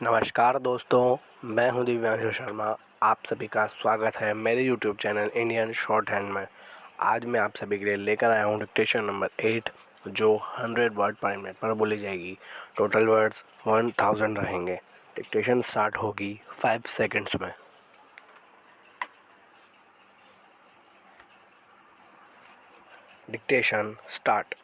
नमस्कार दोस्तों, मैं हूं दिव्यांशु शर्मा। आप सभी का स्वागत है मेरे YouTube channel Indian short hand में। आज मैं आप सभी के लिए लेकर आया हूं डिक्टेशन नंबर 8, जो 100 वर्ड पर मिनट पर बोली जाएगी। टोटल वर्ड्स 1000 रहेंगे। डिक्टेशन स्टार्ट होगी 5 सेकंड्स में। Dictation start.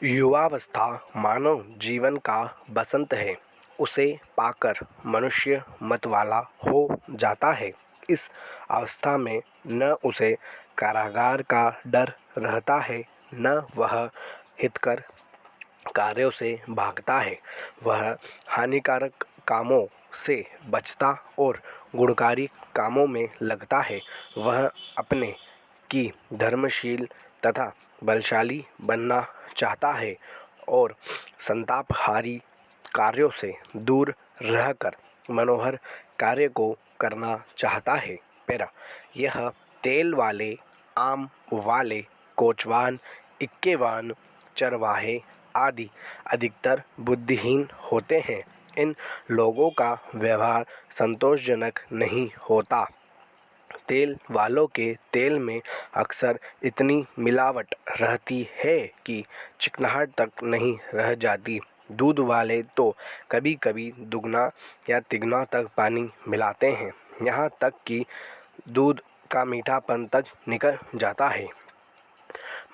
युवावस्था मानव जीवन का बसंत है। उसे पाकर मनुष्य मतवाला हो जाता है। इस अवस्था में न उसे कारागार का डर रहता है, न वह हितकर कार्यों से भागता है। वह हानिकारक कामों से बचता और गुणकारी कामों में लगता है। वह अपने की धर्मशील तथा बलशाली बनना चाहता है और संतापहारी कार्यों से दूर रहकर मनोहर कार्य को करना चाहता है। पैरा, यह तेल वाले, आम वाले, कोचवान, इक्केवान, चरवाहे आदि अधिकतर बुद्धिहीन होते हैं। इन लोगों का व्यवहार संतोषजनक नहीं होता। तेल वालों के तेल में अक्सर इतनी मिलावट रहती है कि चिकनाहट तक नहीं रह जाती। दूध वाले तो कभी कभी दुगना या तिगुना तक पानी मिलाते हैं, यहाँ तक कि दूध का मीठापन तक निकल जाता है।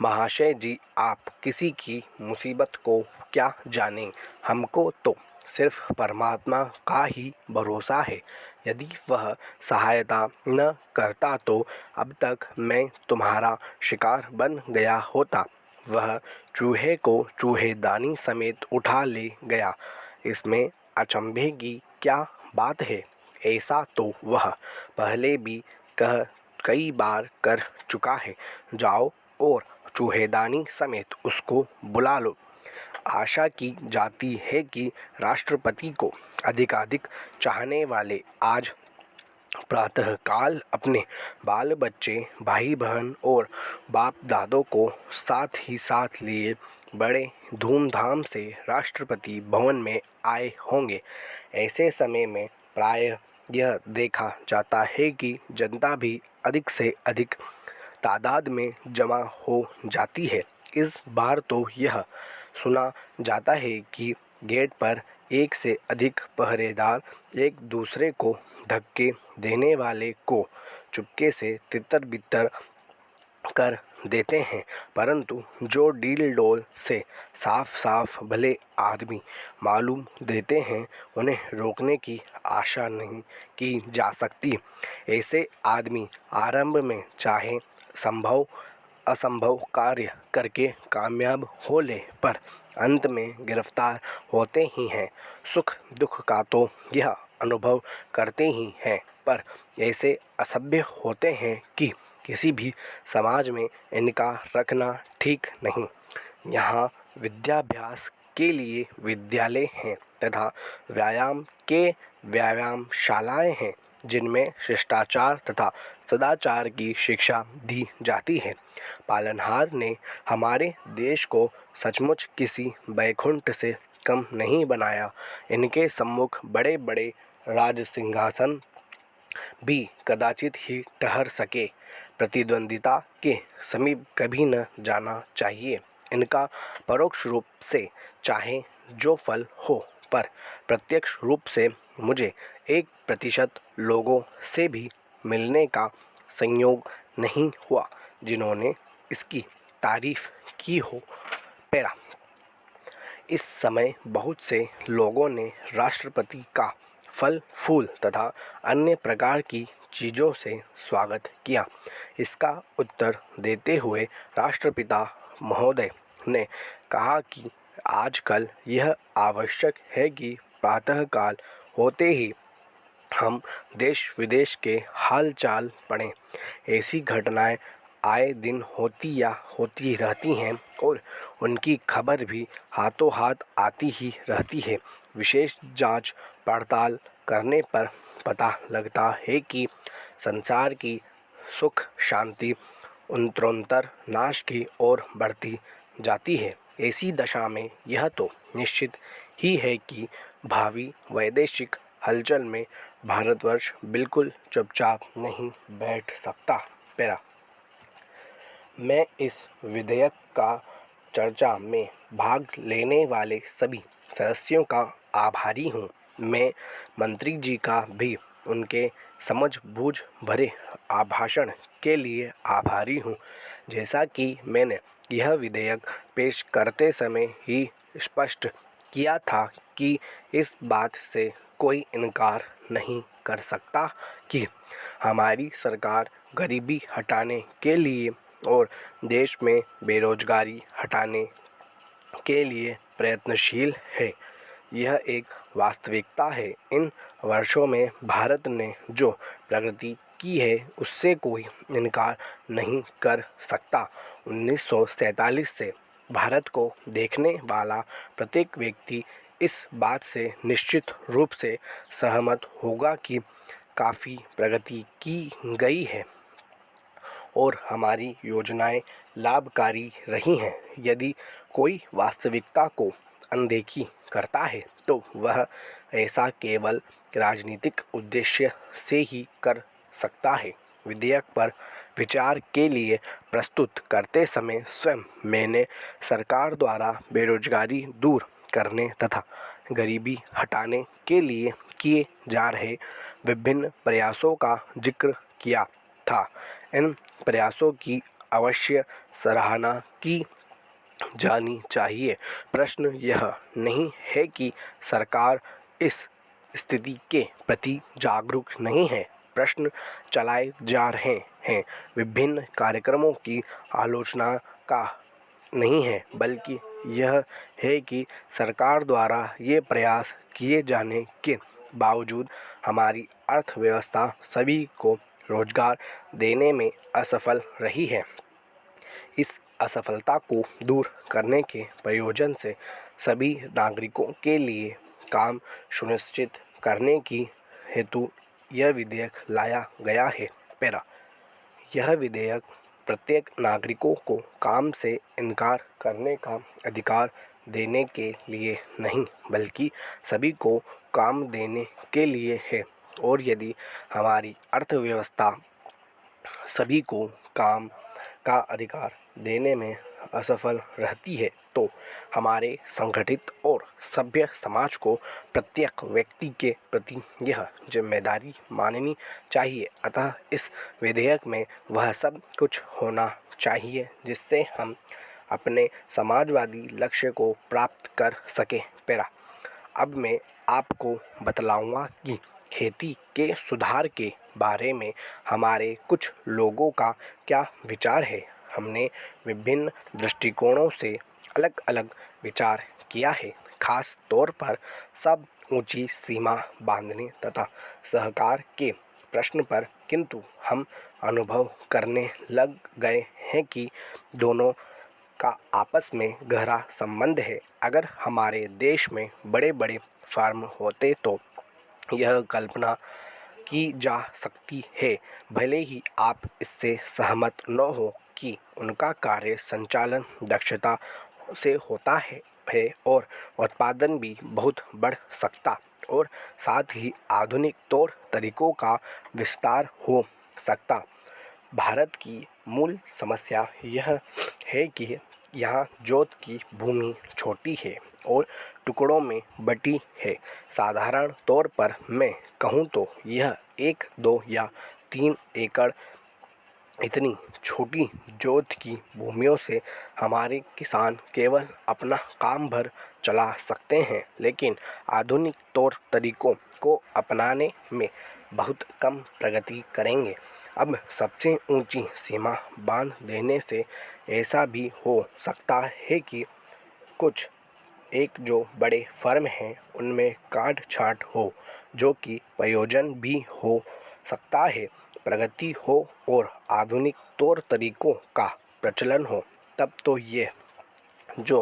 महाशय जी, आप किसी की मुसीबत को क्या जानें? हमको तो सिर्फ परमात्मा का ही भरोसा है। यदि वह सहायता न करता तो अब तक मैं तुम्हारा शिकार बन गया होता। वह चूहे को चूहेदानी समेत उठा ले गया, इसमें अचंभे की क्या बात है? ऐसा तो वह पहले भी कई बार कर चुका है। जाओ और चूहेदानी समेत उसको बुला लो। आशा की जाती है कि राष्ट्रपति को अधिकाधिक चाहने वाले आज प्रातःकाल अपने बाल बच्चे, भाई बहन और बाप दादों को साथ ही साथ लिए बड़े धूमधाम से राष्ट्रपति भवन में आए होंगे। ऐसे समय में प्रायः यह देखा जाता है कि जनता भी अधिक से अधिक तादाद में जमा हो जाती है। इस बार तो यह सुना जाता है कि गेट पर एक से अधिक पहरेदार एक दूसरे को धक्के देने वाले को चुपके से तितर बितर कर देते हैं, परंतु जो डील डोल से साफ साफ भले आदमी मालूम देते हैं, उन्हें रोकने की आशा नहीं की जा सकती। ऐसे आदमी आरंभ में चाहे संभव असंभव कार्य करके कामयाब हो ले, पर अंत में गिरफ्तार होते ही हैं। सुख दुख का तो यह अनुभव करते ही हैं, पर ऐसे असभ्य होते हैं कि किसी भी समाज में इनका रखना ठीक नहीं। यहाँ विद्याभ्यास के लिए विद्यालय हैं तथा व्यायाम के व्यायामशालाएं हैं, जिनमें शिष्टाचार तथा सदाचार की शिक्षा दी जाती है। पालनहार ने हमारे देश को सचमुच किसी बैकुंठ से कम नहीं बनाया। इनके सम्मुख बड़े बड़े राज सिंहासन भी कदाचित ही ठहर सके। प्रतिद्वंदिता के समीप कभी न जाना चाहिए। इनका परोक्ष रूप से चाहे जो फल हो, पर प्रत्यक्ष रूप से मुझे 1% लोगों से भी मिलने का संयोग नहीं हुआ जिन्होंने इसकी तारीफ की हो। पैरा, इस समय बहुत से लोगों ने राष्ट्रपति का फल फूल तथा अन्य प्रकार की चीज़ों से स्वागत किया। इसका उत्तर देते हुए राष्ट्रपिता महोदय ने कहा कि आजकल यह आवश्यक है कि प्रातःकाल होते ही हम देश विदेश के हालचाल पढ़ें। ऐसी घटनाएं आए दिन होती रहती हैं और उनकी खबर भी हाथों हाथ आती ही रहती है। विशेष जांच पड़ताल करने पर पता लगता है कि संसार की सुख शांति उत्तरोत्तर नाश की ओर बढ़ती जाती है। ऐसी दशा में यह तो निश्चित ही है कि भावी वैदेशिक हलचल में भारतवर्ष बिल्कुल चुपचाप नहीं बैठ सकता। पैरा मैं इस विधेयक का चर्चा में भाग लेने वाले सभी सदस्यों का आभारी हूँ। मैं मंत्री जी का भी उनके समझबूझ भरे भाषण के लिए आभारी हूँ। जैसा कि मैंने यह विधेयक पेश करते समय ही स्पष्ट किया था कि इस बात से कोई इनकार नहीं कर सकता कि हमारी सरकार गरीबी हटाने के लिए और देश में बेरोजगारी हटाने के लिए प्रयत्नशील है। यह एक वास्तविकता है। इन वर्षों में भारत ने जो प्रगति की है उससे कोई इनकार नहीं कर सकता। 1947 से भारत को देखने वाला प्रत्येक व्यक्ति इस बात से निश्चित रूप से सहमत होगा कि काफ़ी प्रगति की गई है और हमारी योजनाएं लाभकारी रही हैं। यदि कोई वास्तविकता को अनदेखी करता है तो वह ऐसा केवल राजनीतिक उद्देश्य से ही कर सकता है। विधेयक पर विचार के लिए प्रस्तुत करते समय स्वयं मैंने सरकार द्वारा बेरोजगारी दूर करने तथा गरीबी हटाने के लिए किए जा रहे विभिन्न प्रयासों का जिक्र किया था। इन प्रयासों की अवश्य सराहना की जानी चाहिए। प्रश्न यह नहीं है कि सरकार इस स्थिति के प्रति जागरूक नहीं है। प्रश्न चलाए जा रहे हैं विभिन्न कार्यक्रमों की आलोचना का नहीं है, बल्कि यह है कि सरकार द्वारा ये प्रयास किए जाने के बावजूद हमारी अर्थव्यवस्था सभी को रोजगार देने में असफल रही है। इस असफलता को दूर करने के प्रयोजन से सभी नागरिकों के लिए काम सुनिश्चित करने की हेतु यह विधेयक लाया गया है। पैरा यह विधेयक प्रत्येक नागरिकों को काम से इनकार करने का अधिकार देने के लिए नहीं, बल्कि सभी को काम देने के लिए है। और यदि हमारी अर्थव्यवस्था सभी को काम का अधिकार देने में असफल रहती है तो हमारे संगठित और सभ्य समाज को प्रत्येक व्यक्ति के प्रति यह जिम्मेदारी माननी चाहिए। अतः इस विधेयक में वह सब कुछ होना चाहिए जिससे हम अपने समाजवादी लक्ष्य को प्राप्त कर सकें। पैरा अब मैं आपको बतलाऊंगा कि खेती के सुधार के बारे में हमारे कुछ लोगों का क्या विचार है। हमने विभिन्न दृष्टिकोणों से अलग अलग विचार किया है, खास तौर पर सब ऊंची सीमा बांधने तथा सहकार के प्रश्न पर, किंतु हम अनुभव करने लग गए हैं कि दोनों का आपस में गहरा संबंध है। अगर हमारे देश में बड़े बड़े फार्म होते तो यह कल्पना की जा सकती है, भले ही आप इससे सहमत न हो, कि उनका कार्य संचालन दक्षता से होता है और उत्पादन भी बहुत बढ़ सकता और साथ ही आधुनिक तौर तरीकों का विस्तार हो सकता। भारत की मूल समस्या यह है कि यहाँ जोत की भूमि छोटी है और टुकड़ों में बटी है। साधारण तौर पर मैं कहूँ तो यह 1, 2 या 3 एकड़ इतनी छोटी जोत की भूमियों से हमारे किसान केवल अपना काम भर चला सकते हैं, लेकिन आधुनिक तौर तरीकों को अपनाने में बहुत कम प्रगति करेंगे। अब सबसे ऊंची सीमा बांध देने से ऐसा भी हो सकता है कि कुछ एक जो बड़े फर्म हैं उनमें काट छांट हो, जो कि प्रयोजन भी हो सकता है। प्रगति हो और आधुनिक तौर तरीकों का प्रचलन हो, तब तो ये जो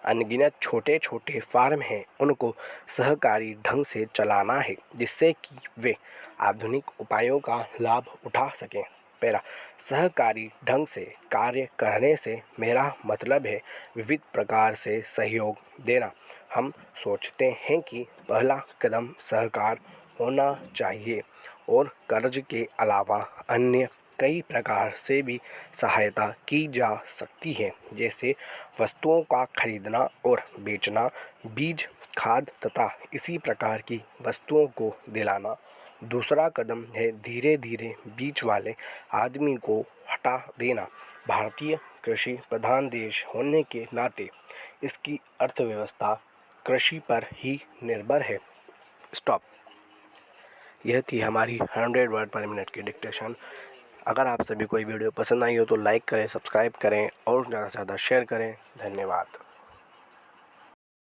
अनगिनत छोटे छोटे फार्म हैं उनको सहकारी ढंग से चलाना है, जिससे कि वे आधुनिक उपायों का लाभ उठा सकें। पैरा सहकारी ढंग से कार्य करने से मेरा मतलब है विविध प्रकार से सहयोग देना। हम सोचते हैं कि पहला कदम सहकार होना चाहिए और कर्ज के अलावा अन्य कई प्रकार से भी सहायता की जा सकती है, जैसे वस्तुओं का खरीदना और बेचना, बीज, खाद तथा इसी प्रकार की वस्तुओं को दिलाना। दूसरा कदम है धीरे धीरे बीच वाले आदमी को हटा देना। भारतीय कृषि प्रधान देश होने के नाते इसकी अर्थव्यवस्था कृषि पर ही निर्भर है। स्टॉप। यह थी हमारी 100 वर्ड पर मिनट की डिक्टेशन। अगर आप सभी को ये वीडियो पसंद आई हो तो लाइक करें, सब्सक्राइब करें और ज़्यादा से ज़्यादा शेयर करें। धन्यवाद।